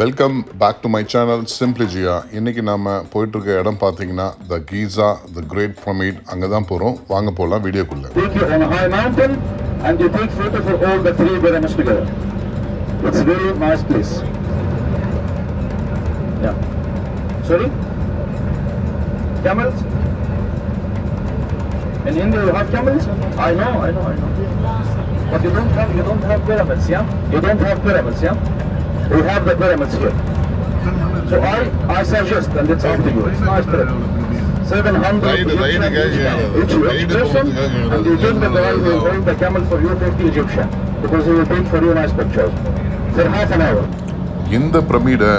Welcome back to my channel simply Jiya. இன்றைக்கி நம்ம போயிட்டுருக்க இடம் பார்த்தீங்கன்னா த கீசா த கிரேட் பிரமிட். அங்கே தான் போகிறோம். வாங்க போகலாம் வீடியோக்குள்ளே. In India you have camels? I know. But you don't have pyramids, yeah? You don't have pyramids, yeah? We have the pyramids here. So I suggest, and it's up to you, it's nice pyramid. 700 each person, and you give the guy who will hold the camel for you 50 Egyptian, because he will take for you nice pictures for half an hour. இந்த பிரமிடை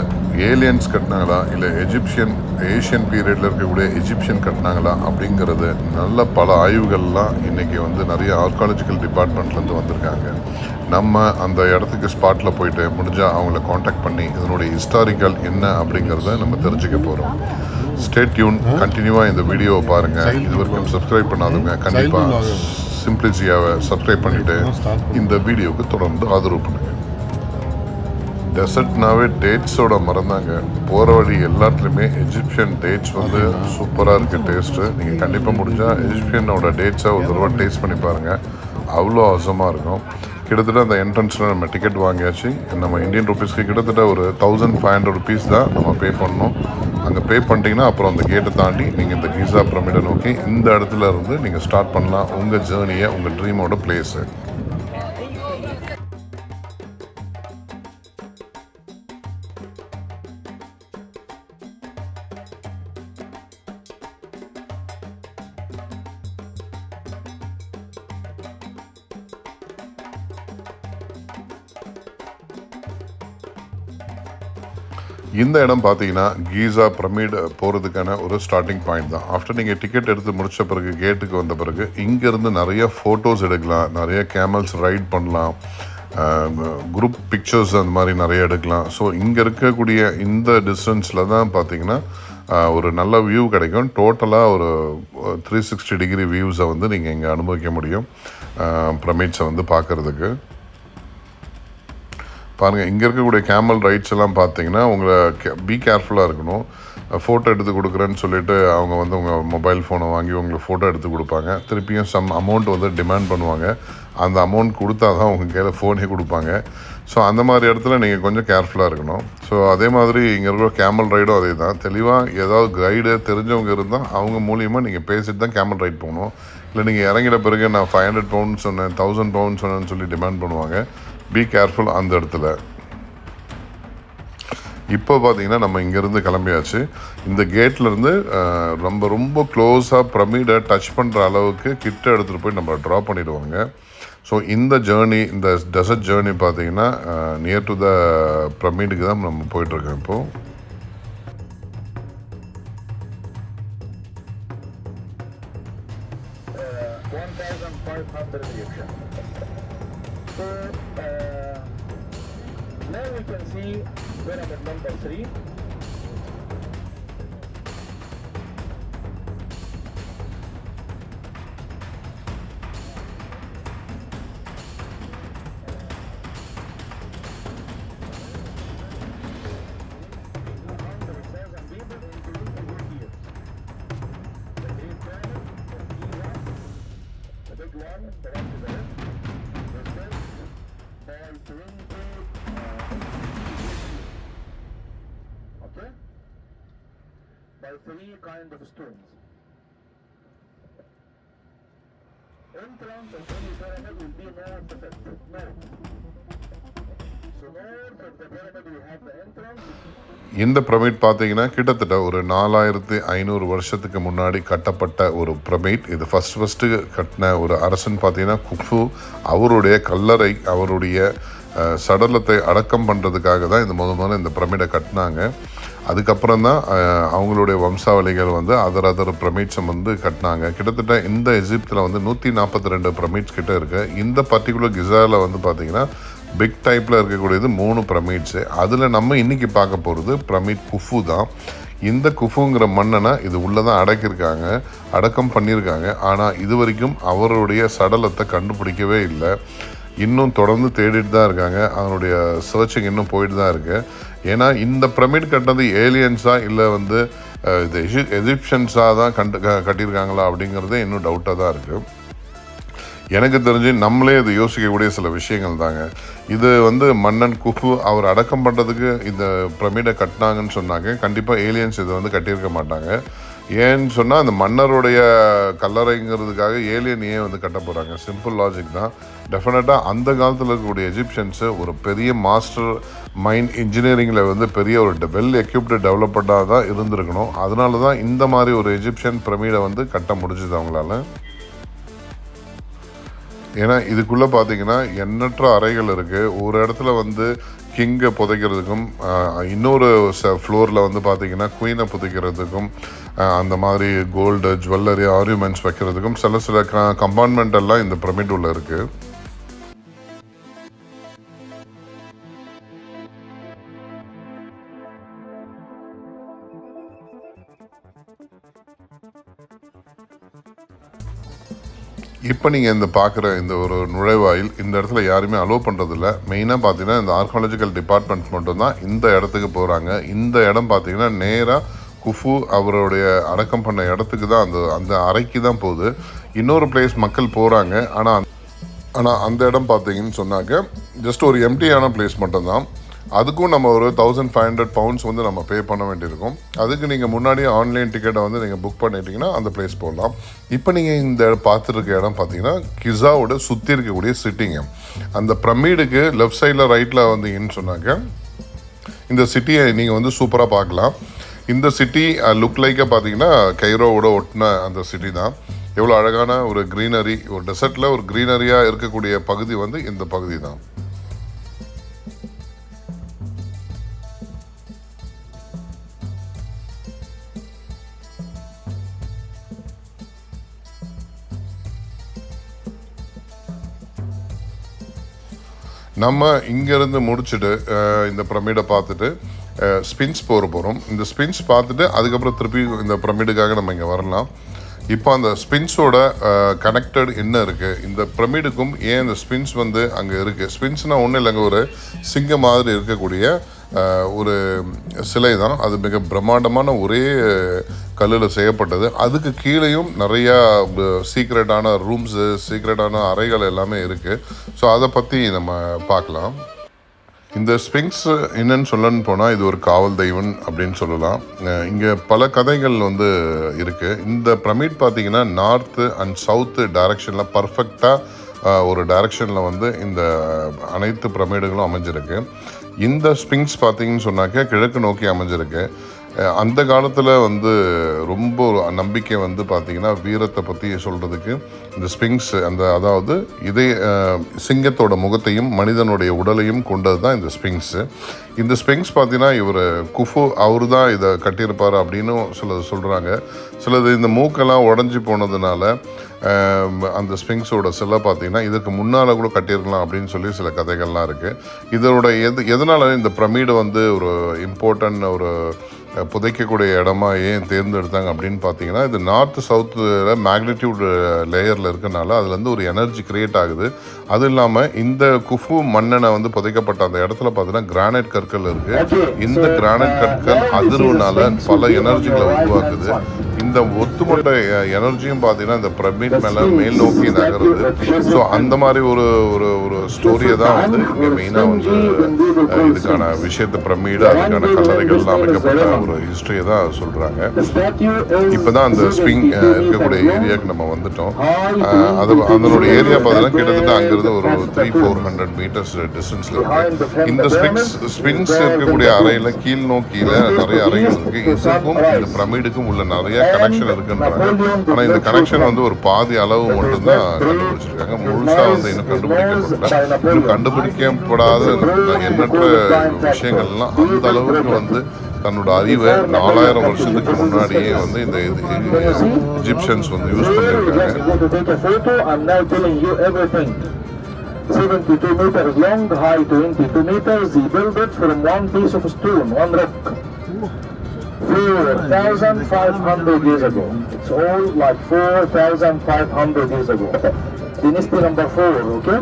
aliens கட்டினாங்களா இல்லை Asian பீரியடில் இருக்கக்கூடிய Egyptian கட்டினாங்களா அப்படிங்கிறது நல்ல பல ஆய்வுகள்லாம் இன்றைக்கி வந்து நிறைய ஆர்காலஜிக்கல் டிபார்ட்மெண்ட்லேருந்து வந்திருக்காங்க. நம்ம அந்த இடத்துக்கு ஸ்பாட்டில் போயிட்டு முடிஞ்சால் அவங்கள காண்டாக்ட் பண்ணி இதனுடைய ஹிஸ்டாரிக்கல் என்ன அப்படிங்கிறத நம்ம தெரிஞ்சுக்க போகிறோம். ஸ்டே டியூன், கண்டினியூவாக இந்த வீடியோவை பாருங்கள். இது வரைக்கும் சப்ஸ்கிரைப் பண்ணாதவங்க கண்டிப்பாக சிம்பிளி ஜியாவை சப்ஸ்கிரைப் பண்ணிவிட்டு இந்த வீடியோவுக்கு தொடர்ந்து ஆதரவு பண்ணுங்கள். டெசர்ட்னாவே டேட்ஸோட மறந்தாங்க. போகிற வழி எல்லாத்துலேயுமே எஜிப்சியன் டேட்ஸ் வந்து சூப்பராக இருக்குது டேஸ்ட்டு. நீங்கள் கண்டிப்பாக முடிஞ்சால் எஜிப்சியனோட டேட்ஸை ஒரு தடவை டேஸ்ட் பண்ணி பாருங்கள். அவ்வளோ அவசரமாக இருக்கும். கிட்டத்தட்ட அந்த என்ட்ரன்ஸில் நம்ம டிக்கெட் வாங்கியாச்சு. நம்ம இந்தியன் ருபீஸ்க்கு கிட்டத்தட்ட ஒரு 1500 ருபீஸ் தான் நம்ம பே பண்ணணும். அங்கே பே பண்ணிட்டீங்கன்னா அப்புறம் அந்த கேட்டை தாண்டி நீங்கள் இந்த கீசா பிரமிடை நோக்கி இந்த இடத்துல இருந்து நீங்கள் ஸ்டார்ட் பண்ணலாம் உங்கள் ஜேர்னியை, உங்கள் ட்ரீமோட பிளேஸு. இந்த இடம் பார்த்தீங்கன்னா கீசா பிரமிட் போகிறதுக்கான ஒரு ஸ்டார்டிங் பாயிண்ட் தான். ஆஃப்டர் நீங்கள் டிக்கெட் எடுத்து முடித்த பிறகு கேட்டுக்கு வந்த பிறகு இங்கேருந்து நிறைய ஃபோட்டோஸ் எடுக்கலாம், நிறைய கேமல்ஸ் ரைட் பண்ணலாம், குரூப் பிக்சர்ஸ் அந்த மாதிரி நிறைய எடுக்கலாம். ஸோ இங்கே இருக்கக்கூடிய இந்த டிஸ்டன்ஸில் தான் பார்த்தீங்கன்னா ஒரு நல்ல வியூ கிடைக்கும். டோட்டலாக ஒரு 360 டிகிரி வியூஸை வந்து நீங்கள் இங்கே அனுபவிக்க முடியும் பிரமிட்ஸை வந்து பார்க்குறதுக்கு. பாருங்கள், இங்கே இருக்கக்கூடிய கேமல் ரைட்ஸ் எல்லாம் பார்த்தீங்கன்னா உங்களை பி கேர்ஃபுல்லாக இருக்கணும். ஃபோட்டோ எடுத்து கொடுக்குறேன்னு சொல்லிவிட்டு அவங்க வந்து உங்கள் மொபைல் ஃபோனை வாங்கி உங்களுக்கு ஃபோட்டோ எடுத்து கொடுப்பாங்க. திருப்பியும் சம் அமௌண்ட் வந்து டிமாண்ட் பண்ணுவாங்க. அந்த அமௌண்ட் கொடுத்தா தான் உங்கள் கையில் ஃபோனே கொடுப்பாங்க. ஸோ அந்த மாதிரி இடத்துல நீங்கள் கொஞ்சம் கேர்ஃபுல்லாக இருக்கணும். ஸோ அதே மாதிரி இங்கே இருக்கிற கேமல் ரைடும் அதே தான். தெளிவாக ஏதாவது கைடு தெரிஞ்சவங்க இருந்தால் அவங்க மூலியமாக நீங்கள் பேசிட்டு தான் கேமல் ரைட் போகணும். இல்லை நீங்கள் இறங்கிட பிறகு நான் 500 பவுண்ட்ஸ் சொன்னேன், 1000 பவுண்ட்ஸ் சொன்னேன்னு சொல்லி டிமாண்ட் பண்ணுவாங்க. பி கேர்ஃபுல் அந்த இடத்துல. இப்போ பார்த்தீங்கன்னா நம்ம இங்கேருந்து கிளம்பியாச்சு. இந்த கேட்லேருந்து ரொம்ப க்ளோஸாக பிரமிடை டச் பண்ணுற அளவுக்கு கிட்ட எடுத்துகிட்டு போய் நம்ம ட்ரா பண்ணிவிடுவாங்க. ஸோ இந்த ஜேர்னி, இந்த டெசர்ட் ஜேர்னி பார்த்தீங்கன்னா நியர் டு த பிரமிடுக்கு தான் நம்ம போயிட்டுருக்கோம் இப்போது. Now we can see pyramid number 3. By 3 kind of stones. Entrance of any pyramid will be north of it. North. So north of the pyramid we have the entrance. இந்த pyramid பார்த்தீங்கன்னா கிட்டத்தட்ட ஒரு 4500 வருஷத்துக்கு முன்னாடி கட்டப்பட்ட ஒரு பிரமிட். இது first கட்டின ஒரு அரசன் பார்த்தீங்கன்னா குஃபு. அவருடைய கல்லறை, அவருடைய சடலத்தை அடக்கம் பண்ணுறதுக்காக தான் இந்த பிரமிடை கட்டினாங்க. அதுக்கப்புறம் தான் அவங்களுடைய வம்சாவளிகள் வந்து அதர் பிரமிட்ஸை வந்து கட்டினாங்க. கிட்டத்தட்ட இந்த எஜிப்தில் வந்து 142 பிரமிட்ஸ் கிட்ட இருக்குது. இந்த பர்டிகுலர் கிசாவில் வந்து பார்த்திங்கன்னா பிக் டைப்பில் இருக்கக்கூடியது 3 பிரமிட்ஸு. அதில் நம்ம இன்றைக்கி பார்க்க போகிறது பிரமிட் குஃபு தான். இந்த குஃபுங்கிற மன்னனை இது உள்ளே தான் அடக்கம் பண்ணியிருக்காங்க. ஆனால் இது வரைக்கும் அவருடைய சடலத்தை கண்டுபிடிக்கவே இல்லை. இன்னும் தொடர்ந்து தேடிட்டு தான் இருக்காங்க. அதனுடைய சர்ச்சிங் இன்னும் போயிட்டு தான் இருக்குது. ஏன்னா இந்த பிரமிட் கட்டினது ஏலியன்ஸா இல்லை வந்து இது எஜிப்ஷியன்ஸாக தான் கட்டியிருக்காங்களா அப்படிங்கிறதே இன்னும் டவுட்டாக தான் இருக்குது. எனக்கு தெரிஞ்சு நம்மளே இது யோசிக்கக்கூடிய சில விஷயங்கள் தாங்க. இது வந்து மன்னன் குஃபு அவர் அடக்கம் பண்ணுறதுக்கு இந்த பிரமிடை கட்டினாங்கன்னு சொன்னாங்க. கண்டிப்பாக ஏலியன்ஸ் இதை வந்து கட்டியிருக்க மாட்டாங்க. ஏன்னு சொன்னால் அந்த மன்னருடைய கல்லறைங்கிறதுக்காக ஏலியன் ஏன் வந்து கட்ட போகிறாங்க? சிம்பிள் லாஜிக் தான். டெஃபினட்டாக அந்த காலத்தில் இருக்கக்கூடிய எஜிப்ஷியன்ஸு ஒரு பெரிய மாஸ்டர் மைண்ட் இன்ஜினியரிங்கில் வந்து பெரிய ஒரு வெல் எக்யூப்டு டெவலப்டாக தான் இருந்திருக்கணும். அதனால தான் இந்த மாதிரி ஒரு எஜிப்ஷியன் பிரமிடை வந்து கட்ட முடிஞ்சுது அவங்களால. ஏன்னா இதுக்குள்ளே பார்த்தீங்கன்னா எண்ணற்ற அறைகள் இருக்குது. ஒரு இடத்துல வந்து கிங்கை புதைக்கிறதுக்கும், இன்னொரு ஃப்ளோரில் வந்து பார்த்திங்கன்னா குயினை புதைக்கிறதுக்கும், அந்த மாதிரி கோல்டு ஜுவல்லரி ஆர்யூமெண்ட்ஸ் வைக்கிறதுக்கும் சில கம்பார்ட்மெண்ட் எல்லாம் இந்த பிரமிட் உள்ள இருக்குது. இப்போ நீங்கள் இந்த பார்க்குற இந்த ஒரு நுழைவாயில் இந்த இடத்துல யாருமே அலோவ் பண்ணுறதில்ல. மெயினாக பார்த்தீங்கன்னா இந்த ஆர்காலஜிக்கல் டிபார்ட்மெண்ட் மட்டும்தான் இந்த இடத்துக்கு போகிறாங்க. இந்த இடம் பார்த்தீங்கன்னா நேராக குஃபு அவருடைய அடக்கம் பண்ண இடத்துக்கு தான், அந்த அறைக்கு தான் போகுது. இன்னொரு பிளேஸ் மக்கள் போகிறாங்க. ஆனால் அந்த இடம் பார்த்தீங்கன்னு சொன்னாக்க ஜஸ்ட் ஒரு எம்டியான பிளேஸ் மட்டும்தான். அதுக்கும் நம்ம ஒரு 1500 pounds வந்து நம்ம பே பண்ண வேண்டியிருக்கும். அதுக்கு நீங்கள் முன்னாடியே ஆன்லைன் டிக்கெட்டை வந்து நீங்கள் புக் பண்ணிட்டீங்கன்னா அந்த பிளேஸ் போகலாம். இப்போ நீங்கள் இந்த பார்த்துருக்க இடம் பார்த்தீங்கன்னா கிஸாவோட சுற்றி இருக்கக்கூடிய சிட்டிங்க. அந்த பிரமிடுக்கு லெஃப்ட் சைடில் ரைட்டில் வந்தீங்கன்னு சொன்னாக்க இந்த சிட்டியை நீங்கள் வந்து சூப்பராக பார்க்கலாம். இந்த சிட்டி லுக் லைக்காக பார்த்தீங்கன்னா கைரோவோட ஒட்டின அந்த சிட்டி தான். எவ்வளோ அழகான ஒரு க்ரீனரி, ஒரு டெசர்ட்டில் ஒரு க்ரீனரியாக இருக்கக்கூடிய பகுதி வந்து இந்த பகுதி தான். நம்ம இங்கேருந்து முடிச்சுட்டு இந்த பிரமிடை பார்த்துட்டு ஸ்பின்ஸ் போகிறோம். இந்த ஸ்பின்ஸ் பார்த்துட்டு அதுக்கப்புறம் திருப்பி இந்த பிரமிடுக்காக நம்ம இங்கே வரலாம். இப்போ அந்த ஸ்பின்ஸோட கனெக்டட் என்ன இருக்குது, இந்த பிரமிடுக்கும் ஏன் இந்த ஸ்பின்ஸ் வந்து அங்கே இருக்குது? ஸ்பின்ஸ்னால் ஒன்றும் இல்லைங்க, ஒரு சிங்கம் மாதிரி இருக்கக்கூடிய ஒரு சிலை தான். அது மிக பிரம்மாண்டமான ஒரே கல்லில் செய்யப்பட்டது. அதுக்கு கீழேயும் நிறையா சீக்ரெட்டான ரூம்ஸு, சீக்ரெட்டான அறைகள் எல்லாமே இருக்குது. ஸோ அதை பற்றி நம்ம பார்க்கலாம். இந்த ஸ்பிங்க்ஸ் என்னன்னு சொல்லணும்னு போனால் இது ஒரு காவல் தெய்வம் அப்படின்னு சொல்லலாம். இங்கே பல கதைகள் வந்து இருக்குது. இந்த பிரமிட் பார்த்திங்கன்னா நார்த்து அண்ட் சவுத்து டைரக்ஷனில் பர்ஃபெக்டாக ஒரு டைரக்ஷனில் வந்து இந்த அனைத்து பிரமிடுகளும் அமைஞ்சிருக்கு. இந்த ஸ்பிங்க்ஸ் பார்த்திங்கன்னு சொன்னாக்க கிழக்கு நோக்கி அமைஞ்சிருக்கு. அந்த காலத்தில் வந்து ரொம்ப நம்பிக்கை வந்து பார்த்திங்கன்னா வீரத்தை பற்றி சொல்கிறதுக்கு இந்த ஸ்பிங்க்ஸ் அதாவது இதே சிங்கத்தோட முகத்தையும் மனிதனுடைய உடலையும் கொண்டது தான் இந்த ஸ்பிங்க்ஸு. இந்த ஸ்பிங்க்ஸ் பார்த்திங்கன்னா இவர் குஃபு அவர் தான் இதை கட்டியிருப்பார் அப்படின்னு சிலது சொல்கிறாங்க. சிலது இந்த மூக்கெல்லாம் உடஞ்சி போனதுனால அந்த ஸ்பிங்க்ஸோட சிலை பார்த்திங்கன்னா இதுக்கு முன்னால் கூட கட்டியிருக்கலாம் அப்படின்னு சொல்லி சில கதைகள்லாம் இருக்குது. இதோட எதனால் இந்த பிரமிடு வந்து ஒரு இம்பார்ட்டன்ட் ஒரு புதைக்கக்கூடிய இடமா ஏன் தேர்ந்தெடுத்தாங்க அப்படின்னு பார்த்தீங்கன்னா, இது நார்த்து சவுத்தில் மேக்னிடியூட் லேயரில் இருக்கனால அதுலேருந்து ஒரு எனர்ஜி க்ரியேட் ஆகுது. அது இல்லாமல் இந்த குஃபு மன்னனை வந்து புதைக்கப்பட்ட அந்த இடத்துல பார்த்தீங்கன்னா கிரானைட் கற்கள் இருக்குது. இந்த கிரானைட் கற்கள் அதிர்வுனால பல எனர்ஜிகளை உருவாக்குது. இந்த ஒத்துமொட்ட எனர்ஜியும் பார்த்தீங்கன்னா இந்த பிரமிட் மேலே மேல் நோக்கி நகருது. ஸோ அந்த மாதிரி ஒரு ஒரு ஸ்டோரியை தான் வந்து இங்கே மெயினாக வந்து இதுக்கான விஷயத்தை பிரமிடு அதுக்கான கல்லறைகள்லாம் அமைக்கப்பட்ட ஒரு ஹிஸ்ட்ரியை தான் சொல்கிறாங்க. இப்போ தான் அந்த ஸ்பிங் இருக்கக்கூடிய ஏரியாவுக்கு நம்ம வந்துட்டோம். அதனோட ஏரியா பார்த்தீங்கன்னா கிட்டத்தட்ட அங்கிருந்து ஒரு 300-400 meters டிஸ்டன்ஸில் இருக்குது. இந்த ஸ்பிங்ஸ் இருக்கக்கூடிய அறையில் கீழ் நோக்கியில் நிறைய அறைகள் இருக்குது. இதுக்கும் இந்த பிரமிடுக்கும் உள்ள நிறைய கனெக்ஷன் இருக்குன்றாங்க. ஆனால் இந்த கனெக்ஷன் வந்து ஒரு பாதி அளவு மட்டும்தான் கண்டுபிடிச்சிருக்காங்க. முழுசாக வந்து இன்னும் கண்டுபிடிக்கப்படல. இன்னும் கண்டுபிடிக்கப்படாத எண்ணற்ற விஷயங்கள்லாம் அந்த அளவுக்கு வந்து தன்னோட அறிவை 4000 வருஷத்துக்கு முன்னாடியே வந்து இந்த எஜிப்ஷியன்ஸ் வந்து யூஸ் பண்ணியிருக்காங்க. 72 meters long, high 22 meters. He built it from one piece of stone, one rock. 4,500 years ago. It's all like 4,500 years ago. Dynasty number 4, okay?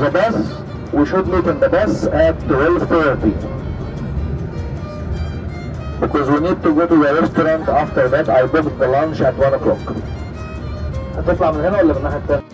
the bus. We should meet in the bus at 12:30. Because we need to go to the restaurant after that. I booked the lunch at 1 o'clock. هتطلع من هنا ولا من الناحية التانية؟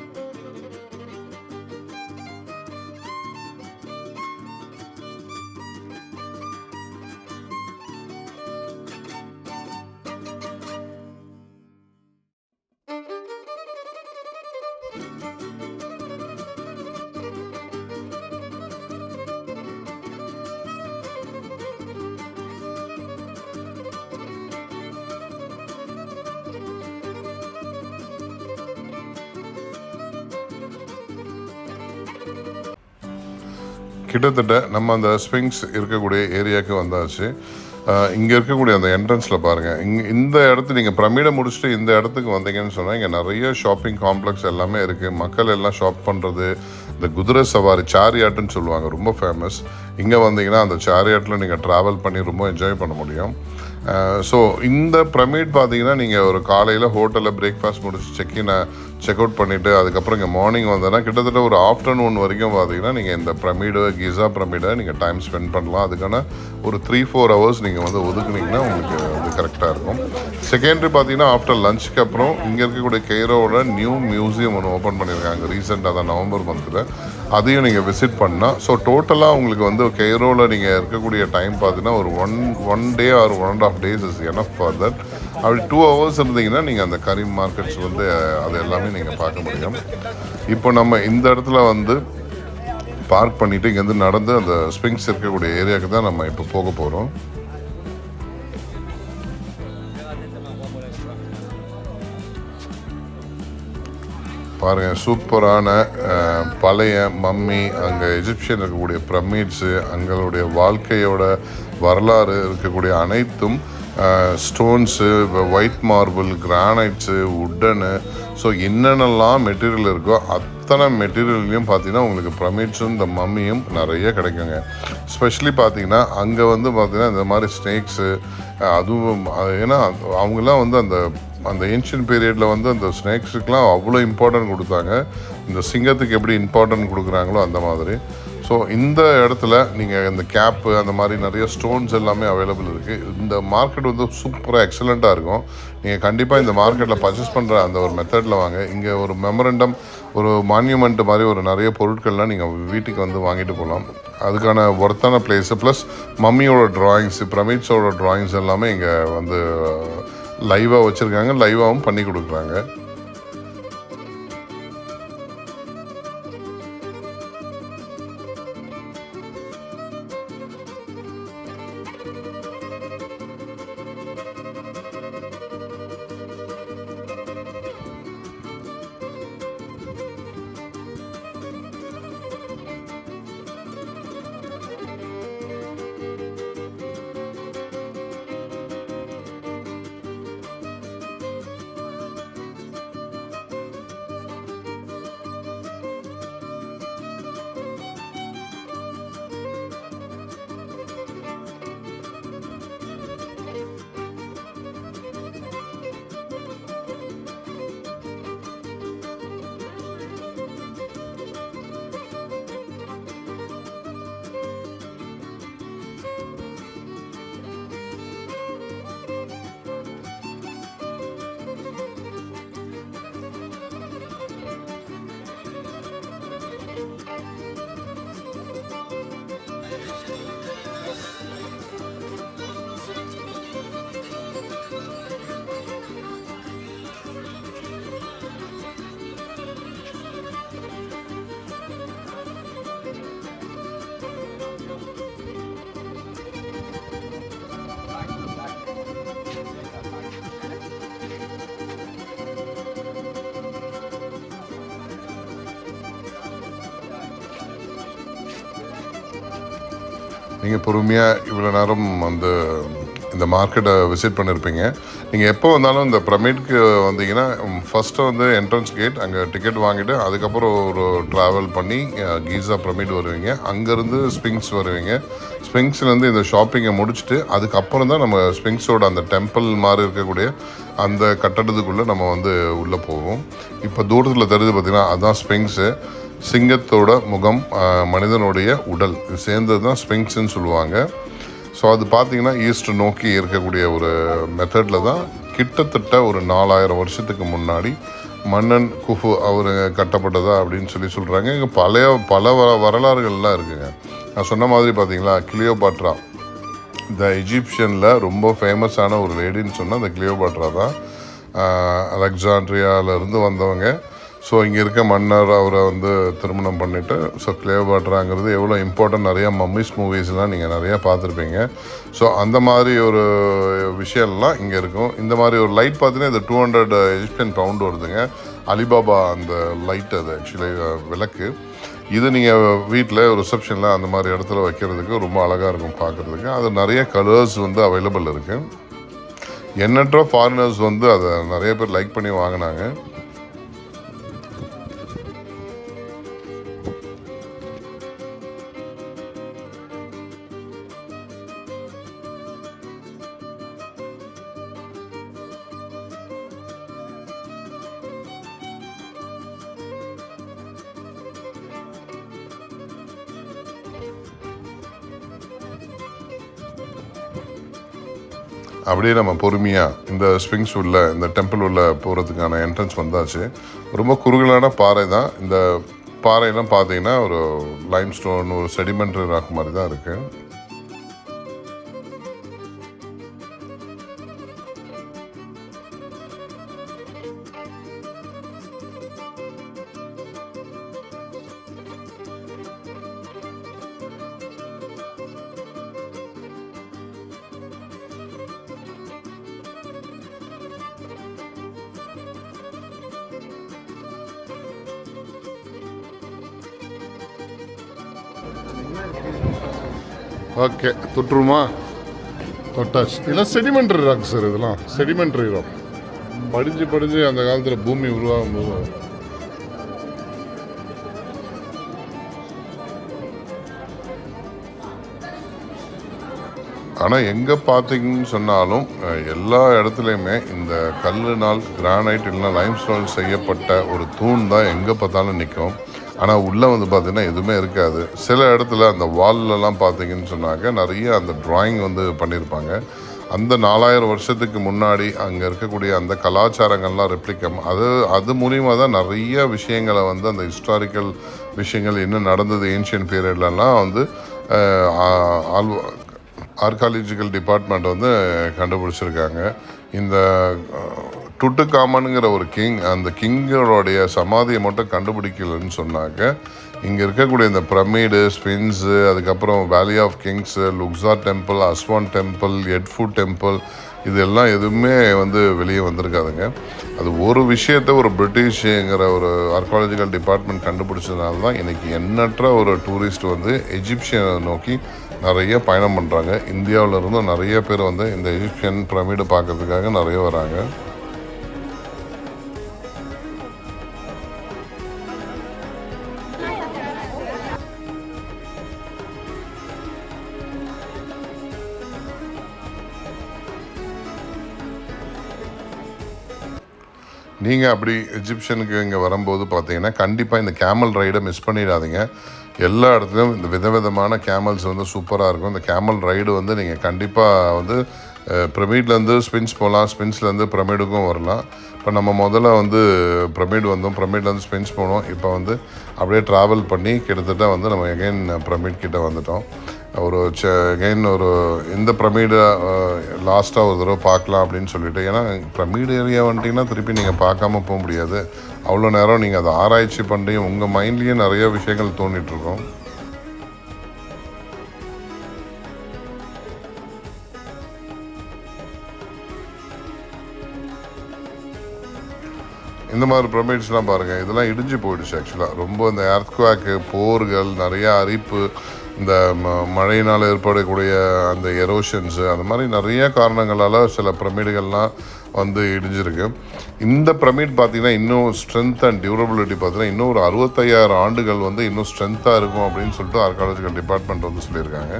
கிட்டத்தட்ட நம்ம அந்த Sphinx இருக்கக்கூடிய ஏரியாவுக்கு வந்தாச்சு. இங்கே இருக்கக்கூடிய அந்த என்ட்ரன்ஸில் பாருங்கள், இந்த இடத்து நீங்கள் பிரமிடை முடிச்சுட்டு இந்த இடத்துக்கு வந்தீங்கன்னு சொன்னால் இங்கே நிறைய ஷாப்பிங் காம்ப்ளெக்ஸ் எல்லாமே இருக்குது. மக்கள் எல்லாம் ஷாப் பண்ணுறது, இந்த குதிரை சவாரி சாரியாட்டுன்னு சொல்லுவாங்க, ரொம்ப ஃபேமஸ். இங்கே வந்தீங்கன்னா அந்த சாரியாட்டில் நீங்கள் ட்ராவல் பண்ணி ரொம்ப என்ஜாய் பண்ண முடியும். ஸோ இந்த பிரமிட் பார்த்தீங்கன்னா நீங்கள் ஒரு காலையில் ஹோட்டலில் பிரேக்ஃபாஸ்ட் முடிச்சு செக் அவுட் பண்ணிவிட்டு அதுக்கப்புறம் இங்கே மார்னிங் வந்தோன்னா கிட்டத்தட்ட ஒரு ஆஃப்டர்நூன் வரைக்கும் பார்த்தீங்கன்னா நீங்கள் இந்த பிரமிடு கிசா பிரமிடை நீங்கள் டைம் ஸ்பெண்ட் பண்ணலாம். அதுக்கான ஒரு 3-4 ஹவர்ஸ் நீங்கள் வந்து ஒதுக்குனீங்கன்னா உங்களுக்கு வந்து கரெக்டாக இருக்கும். செகண்டரி பார்த்தீங்கன்னா ஆஃப்டர் லஞ்சுக்கு அப்புறம் இங்கே இருக்கக்கூடிய கெய்ரோவோட நியூ மியூசியம் ஒன்று ஓப்பன் பண்ணியிருக்காங்க ரீசெண்டாக தான், நவம்பர் மந்தில். அதையும் நீங்கள் விசிட் பண்ணால் ஸோ டோட்டலாக உங்களுக்கு வந்து கெய்ரோவில் நீங்கள் இருக்கக்கூடிய டைம் பார்த்தீங்கன்னா ஒரு one day or 1.5 days is enough for that. அப்படி 2 hours இருந்தீங்கன்னா நீங்கள் அந்த கரீம் மார்க்கெட்ஸ் வந்து அது எல்லாமே நீங்கள் பார்க்க முடியும். இப்போ நம்ம இந்த இடத்துல வந்து பார்க் பண்ணிவிட்டு இங்கேருந்து நடந்து அந்த ஸ்பிங்ஸ் இருக்கக்கூடிய ஏரியாவுக்கு தான் நம்ம இப்போ போக போகிறோம். பாருங்கள், சூப்பரான பழைய மம்மி, அங்கே எஜிப்சியன் இருக்கக்கூடிய பிரமிட்ஸு, அங்களுடைய வாழ்க்கையோட வரலாறு இருக்கக்கூடிய அனைத்தும், stones, white marble, granites, உட்டனு, so என்னென்னலாம் மெட்டீரியல் இருக்கோ அத்தனை மெட்டீரியல்லையும் பார்த்தீங்கன்னா உங்களுக்கு பிரமிட்ஸும் இந்த மம்மியும் நிறைய கிடைக்குங்க. ஸ்பெஷலி பார்த்தீங்கன்னா அங்கே வந்து பார்த்தீங்கன்னா இந்த மாதிரி ஸ்னேக்ஸு, அதுவும் ஏன்னா அவங்களாம் வந்து அந்த ஏன்ஷியன் பீரியடில் வந்து அந்த ஸ்னேக்ஸுக்கெலாம் அவ்வளோ இம்பார்ட்டன்ட் கொடுத்தாங்க. இந்த சிங்கத்துக்கு எப்படி இம்பார்ட்டன்ட் கொடுக்குறாங்களோ அந்த மாதிரி. ஸோ இந்த இடத்துல நீங்கள் இந்த கேப்பு அந்த மாதிரி நிறைய ஸ்டோன்ஸ் எல்லாமே அவைலபிள் இருக்குது. இந்த மார்க்கெட் வந்து சூப்பராக எக்ஸலண்ட்டாக இருக்கும். நீங்கள் கண்டிப்பாக இந்த மார்க்கெட்டில் பர்ச்சேஸ் பண்ணுற அந்த ஒரு மெத்தடில் வாங்க. இங்கே ஒரு மெமரண்டம், ஒரு மான்யூமெண்ட் மாதிரி ஒரு நிறைய பொருட்கள்லாம் நீங்கள் வீட்டுக்கு வந்து வாங்கிட்டு போகலாம். அதுக்கான ஒர்த்தான பிளேஸு ப்ளஸ் மம்மியோட ட்ராயிங்ஸு, பிரமிட்ஸோட ட்ராயிங்ஸ் எல்லாமே இங்கே வந்து லைவாக வச்சுருக்காங்க, லைவாகவும் பண்ணி கொடுக்குறாங்க. நீங்கள் பொறுமையாக இவ்வளோ நேரம் வந்து இந்த மார்க்கெட்டை விசிட் பண்ணியிருப்பீங்க. நீங்கள் எப்போ வந்தாலும் இந்த பிரமிட்க்கு வந்தீங்கன்னா ஃபஸ்ட்டு வந்து என்ட்ரன்ஸ் கேட், அங்கே டிக்கெட் வாங்கிட்டு அதுக்கப்புறம் ஒரு ட்ராவல் பண்ணி கீசா பிரமிட் வருவீங்க. அங்கேருந்து ஸ்பிங்ஸ் வருவீங்க. ஸ்பிங்ஸ்லேருந்து இந்த ஷாப்பிங்கை முடிச்சுட்டு அதுக்கப்புறம் தான் நம்ம ஸ்பிங்ஸோட அந்த டெம்பிள் மாதிரி இருக்கக்கூடிய அந்த கட்டடத்துக்குள்ளே நம்ம வந்து உள்ளே போவோம். இப்போ தூரத்தில் தெரியுது பார்த்திங்கன்னா அதுதான் ஸ்பிங்ஸு. சிங்கத்தோட முகம், மனிதனுடைய உடல் இது சேர்ந்தது தான் ஸ்பிங்க்ஸ்ன்னு சொல்லுவாங்க. ஸோ அது பார்த்திங்கன்னா ஈஸ்ட் நோக்கி இருக்கக்கூடிய ஒரு மெத்தடில் தான் கிட்டத்தட்ட ஒரு 4000 வருஷத்துக்கு முன்னாடி மன்னன் குஃபு அவர் கட்டப்பட்டதா அப்படின்னு சொல்கிறாங்க. இங்கே பல வரலாறுகள்லாம் இருக்குங்க. நான் சொன்ன மாதிரி பார்த்தீங்களா, கிளியோபாட்ரா இந்த எஜிப்ஷியனில் ரொம்ப ஃபேமஸான ஒரு லேடின்னு சொன்னால் அந்த கிளியோபாட்ரா தான். அலெக்சாண்ட்ரியாவிலேருந்து வந்தவங்க. ஸோ இங்கே இருக்க மன்னர் அவரை வந்து திருமணம் பண்ணிவிட்டு, ஸோ கிளியோபாட்ராங்கிறது எவ்வளோ இம்பார்ட்டன்ட், நிறையா மம்மிஸ் மூவிஸ்லாம் நீங்கள் நிறையா பார்த்துருப்பீங்க. ஸோ அந்த மாதிரி ஒரு விஷயம்லாம் இங்கே இருக்கும். இந்த மாதிரி ஒரு லைட் பார்த்தீங்கன்னா இது 200 எஜிப்சியன் பவுண்டு வருதுங்க. அலிபாபா அந்த லைட், அது ஆக்சுவலி விளக்கு. இது நீங்கள் வீட்டில் ரிசப்ஷனில் அந்த மாதிரி இடத்துல வைக்கிறதுக்கு ரொம்ப அழகாக இருக்கும் பார்க்குறதுக்கு. அது நிறைய கலர்ஸ் வந்து அவைலபிள் இருக்குது. எண்ணற்ற ஃபாரினர்ஸ் வந்து அதை நிறைய பேர் லைக் பண்ணி வாங்கினாங்க. அப்படியே நம்ம பொறுமையாக இந்த ஸ்பிங்ஸ் உள்ள இந்த டெம்பிள் உள்ள போகிறதுக்கான என்ட்ரன்ஸ் வந்தாச்சு. ரொம்ப குறுகலான பாறை தான். இந்த பாறையெல்லாம் பார்த்தீங்கன்னா ஒரு லைம் ஸ்டோன், ஒரு செடிமெண்ட்ரி ராக் மாதிரி தான் இருக்குது. ஓகே, தொற்றுமா? தொட்டாச்சு. இதெல்லாம் செடிமெண்ட்ரி ராக் சார். இதெல்லாம் செடிமெண்ட்ரி ராக் படிஞ்சு அந்த காலத்தில் பூமி உருவாகும் போது. ஆனால் எங்கே பார்த்தீங்கன்னு சொன்னாலும் எல்லா இடத்துலையுமே இந்த கல்லுனால், கிரானைட் இல்லைனா லைம்ஸ்டோன் செய்யப்பட்ட ஒரு தூண் தான் எங்கே பார்த்தாலும் நிற்கும். ஆனால் உள்ளே வந்து பார்த்திங்கன்னா எதுவுமே இருக்காது. சில இடத்துல அந்த வால்லலாம் பார்த்தீங்கன்னு சொன்னாக்க நிறைய அந்த ட்ராயிங் வந்து பண்ணியிருப்பாங்க. அந்த 4000 வருஷத்துக்கு முன்னாடி அங்கே இருக்கக்கூடிய அந்த கலாச்சாரங்கள்லாம் ரெப்ளிகம் அது மூலிமா தான் நிறைய விஷயங்களை வந்து அந்த ஹிஸ்டாரிக்கல் விஷயங்கள் என்ன நடந்தது ஏன்ஷியன் பீரியட்லலாம் வந்து ஆர்காலஜிக்கல் டிபார்ட்மெண்ட் வந்து கண்டுபிடிச்சிருக்காங்க. இந்த டுட்டுகாமனுங்கிற ஒரு கிங், அந்த கிங்கோடைய சமாதியை மட்டும் கண்டுபிடிக்கலன்னு சொன்னாங்க. இங்கே இருக்கக்கூடிய இந்த பிரமிடு, ஸ்பின்ஸு, அதுக்கப்புறம் valley of kings, Luxor temple, Aswan temple, Edfu temple, இதெல்லாம் எதுவுமே வந்து வெளியே வந்திருக்காதுங்க. அது ஒரு விஷயத்தை ஒரு பிரிட்டிஷுங்கிற ஒரு ஆர்காலஜிக்கல் டிபார்ட்மெண்ட் கண்டுபிடிச்சதுனால தான் இன்றைக்கி எண்ணற்ற ஒரு டூரிஸ்ட் வந்து எஜிப்சியனை நோக்கி நிறைய பயணம் பண்ணுறாங்க. இந்தியாவிலிருந்தும் நிறைய பேர் வந்து இந்த எஜிப்சியன் பிரமிடு பார்க்கறதுக்காக நிறைய வராங்க. நீங்கள் அப்படி எஜிப்ஷனுக்கு இங்கே வரும்போது பார்த்தீங்கன்னா கண்டிப்பாக இந்த கேமல் ரைடை மிஸ் பண்ணிடாதீங்க. எல்லா இடத்துலையும் இந்த விதவிதமான கேமல்ஸ் வந்து சூப்பராக இருக்கும். இந்த கேமல் ரைடு வந்து நீங்கள் கண்டிப்பாக வந்து பிரமிட்லேருந்து ஸ்பின்ஸ் போகலாம், ஸ்பின்ஸ்லேருந்து பிரமிடுக்கும் வரலாம். இப்போ நம்ம முதல்ல வந்து பிரமிட் வந்தோம், பிரமிட்லேருந்து ஸ்பின்ஸ் போனோம். இப்போ வந்து அப்படியே ட்ராவல் பண்ணி கிட்டத்தட்ட வந்து நம்ம எகைன் பிரமிட் கிட்டே வந்துட்டோம். ஒரு எகைன் ஒரு இந்த பிரமிடை லாஸ்ட்டாக ஒரு தடவை பார்க்கலாம் அப்படின்னு சொல்லிட்டு. ஏன்னா பிரமிடு ஏரியா வந்துட்டிங்கன்னா திருப்பி நீங்கள் பார்க்காம போக முடியாது. அவ்வளோ நேரம் நீங்கள் அதை ஆராய்ச்சி பண்ணி உங்கள் மைண்ட்லேயே நிறைய விஷயங்கள் தோண்டிகிட்ருக்கோம். இந்த மாதிரி பிரமிட்ஸ்லாம் பாருங்கள், இதெல்லாம் இடிஞ்சு போயிடுச்சு ஆக்சுவலாக. ரொம்ப இந்த எர்த்குவேக்கு, போர்கள், நிறையா அரிப்பு, இந்த மழையினால் ஏற்படக்கூடிய அந்த எரோஷன்ஸு, அந்த மாதிரி நிறைய காரணங்களால் சில பிரமிடுகள்லாம் வந்து இடிஞ்சிருக்கு. இந்த பிரமிட் பார்த்திங்கன்னா இன்னும் ஸ்ட்ரென்த் அண்ட் டியூரபிலிட்டி பார்த்திங்கன்னா இன்னும் ஒரு 65,000 ஆண்டுகள் வந்து இன்னும் ஸ்ட்ரென்த்தாக இருக்கும் அப்படின்னு சொல்லிட்டு ஆர்காலஜிக்கல் டிபார்ட்மெண்ட் வந்து சொல்லியிருக்காங்க.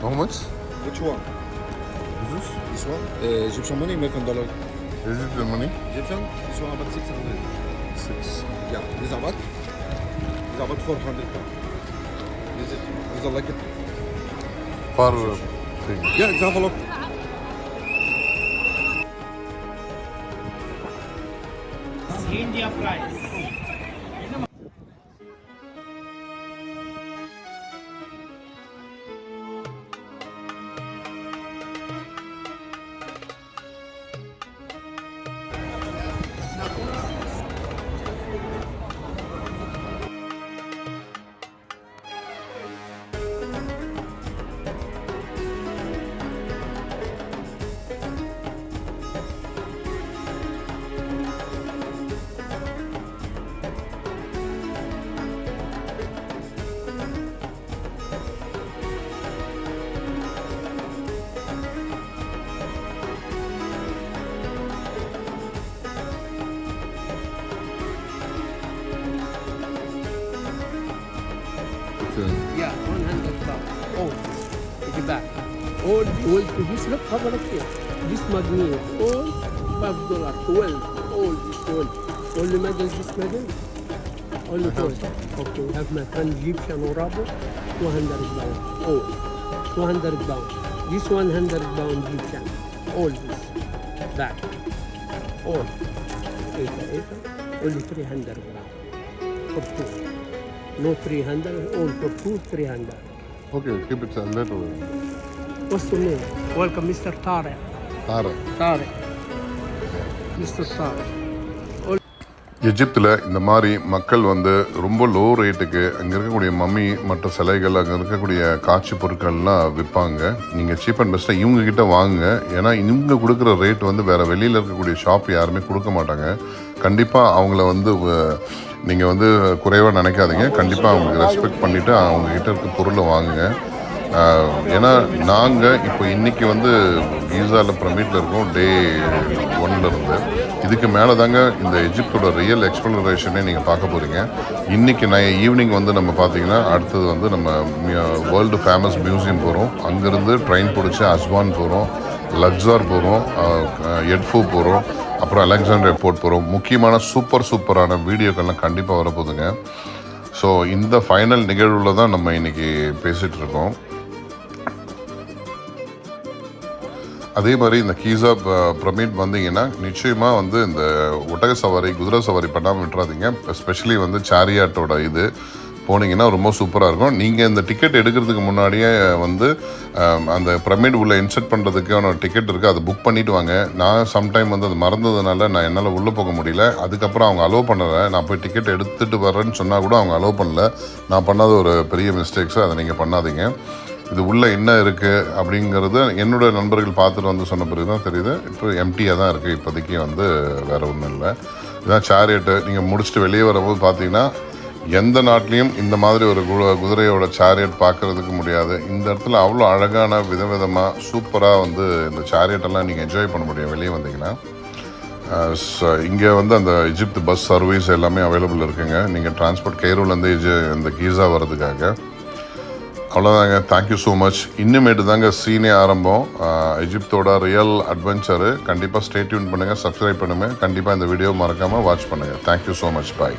How much? Which one? This This one? Egyptian money, American dollar. is it the money? Egyptian? This one about 600. 6. Yeah. This about? This about 400 pound. This is like it. For thing. Yeah, it's envelope. India price. Yeah, 100 pounds. All at the back. All to this. Look, have a look here. This magnet, all $5, 12. All this all. Only medal, this medal. Only 12. Okay, we have my friend Egyptian Orabo, 200 pounds. All 200 pounds. This 100 pound Egyptian. All this back. All. Only 300 pounds for two. No 300, all for 300. Okay, keep it later. What's your name? Welcome, Mr. Tarek. Tara. Tarek. Mr. Tarek. எஜிப்தில் இந்த மாதிரி மக்கள் வந்து ரொம்ப low ரேட்டுக்கு அங்கே இருக்கக்கூடிய mummy மற்ற சிலைகள் அங்கே இருக்கக்கூடிய காட்சி பொருட்கள்லாம் விற்பாங்க. நீங்கள் சீப் அண்ட் பெஸ்ட்டாக இவங்கக்கிட்ட வாங்குங்க. ஏன்னா இவங்க கொடுக்குற ரேட் வந்து வேறு வெளியில் இருக்கக்கூடிய ஷாப் யாருமே கொடுக்க மாட்டாங்க. கண்டிப்பாக அவங்கள வந்து நீங்கள் வந்து குறைவாக நினைக்காதீங்க. கண்டிப்பாக அவங்களுக்கு ரெஸ்பெக்ட் பண்ணிவிட்டு அவங்கக்கிட்ட இருக்க பொருளை வாங்குங்க. ஏன்னா நாங்கள் இப்போ இன்றைக்கி வந்து கீசாவில் பிரமிட்டில் இருக்கோம் டே 1 இருந்து. இதுக்கு மேலே தாங்க இந்த எஜிப்டோட ரியல் எக்ஸ்ப்ளரேஷனே நீங்கள் பார்க்க போகிறீங்க. இன்றைக்கி ஈவினிங் வந்து நம்ம பார்த்தீங்கன்னா அடுத்தது வந்து நம்ம வேர்ல்டு ஃபேமஸ் மியூசியம் போகிறோம். அங்கேருந்து ட்ரெயின் பிடிச்சி அஸ்வான் போகிறோம், லக்ஸார் போகிறோம், எட்ஃபூ போகிறோம், அப்புறம் அலெக்சாண்டர் ஏர்போர்ட் போகிறோம். முக்கியமான சூப்பரான வீடியோக்கள்லாம் கண்டிப்பாக வரப்போகுதுங்க. ஸோ இந்த ஃபைனல் நிகழ்வில் தான் நம்ம இன்றைக்கி பேசிகிட்டு இருக்கோம். அதே மாதிரி இந்த கீசா பிரமிட் வந்தீங்கன்னா நிச்சயமாக வந்து இந்த ஒட்டக சவாரி, குதிரை சவாரி பண்ணாமல் விட்டுறாதீங்க. எஸ்பெஷலி வந்து சாரியாட்டோட இது போனீங்கன்னா ரொம்ப சூப்பராக இருக்கும். நீங்கள் இந்த டிக்கெட் எடுக்கிறதுக்கு முன்னாடியே வந்து அந்த பிரமிட் உள்ளே இன்செர்ட் பண்ணுறதுக்கான டிக்கெட் இருக்குது, அதை புக் பண்ணிவிட்டு வாங்க. நான் சம்டைம் வந்து அது மறந்ததுனால நான் என்னால் உள்ளே போக முடியல. அதுக்கப்புறம் அவங்க அலோவ் பண்ணலை. நான் போய் டிக்கெட் எடுத்துகிட்டு வரேன்னு சொன்னால் கூட அவங்க அலோவ் பண்ணல. நான் பண்ணாத ஒரு பெரிய மிஸ்டேக்ஸு, அதை நீங்கள் பண்ணாதீங்க. இது உள்ளே என்ன இருக்குது அப்படிங்கிறது என்னோடய நண்பர்கள் பார்த்துட்டு வந்து சொன்ன பிறகு தான் தெரியுது. இப்போ எம்டியாக தான் இருக்குது இப்போதைக்கு, வந்து வேறு ஒன்றும் இல்லை. இதுதான் சேரியட்டு. நீங்கள் முடிச்சுட்டு வெளியே வரும்போது பார்த்தீங்கன்னா எந்த நாட்டிலையும் இந்த மாதிரி ஒரு குதிரையோட சேரியட் பார்க்குறதுக்கு முடியாது. இந்த இடத்துல அவ்வளோ அழகான விதவிதமாக சூப்பராக வந்து இந்த சேரியட்டெல்லாம் நீங்கள் என்ஜாய் பண்ண முடியும் வெளியே வந்தீங்கன்னா. இங்கே வந்து அந்த எஜிப்த் பஸ் சர்வீஸ் எல்லாமே அவைலபிள் இருக்குங்க. நீங்கள் டிரான்ஸ்போர்ட் கெய்ரோலேருந்து இந்த கீசா வர்றதுக்காக. அவ்வளோதாங்க. Thank you so much. இன்னுமேட்டு தாங்க சீனே ஆரம்பம். எஜிப்தோட ரியல் அட்வென்ச்சரு. கண்டிப்பாக ஸ்டே டியூன் பண்ணுங்கள், சப்ஸ்கிரைப் பண்ணுங்கள். கண்டிப்பாக இந்த வீடியோ மறக்காமல் வாட்ச் பண்ணுங்கள். Thank you so much. பாய்.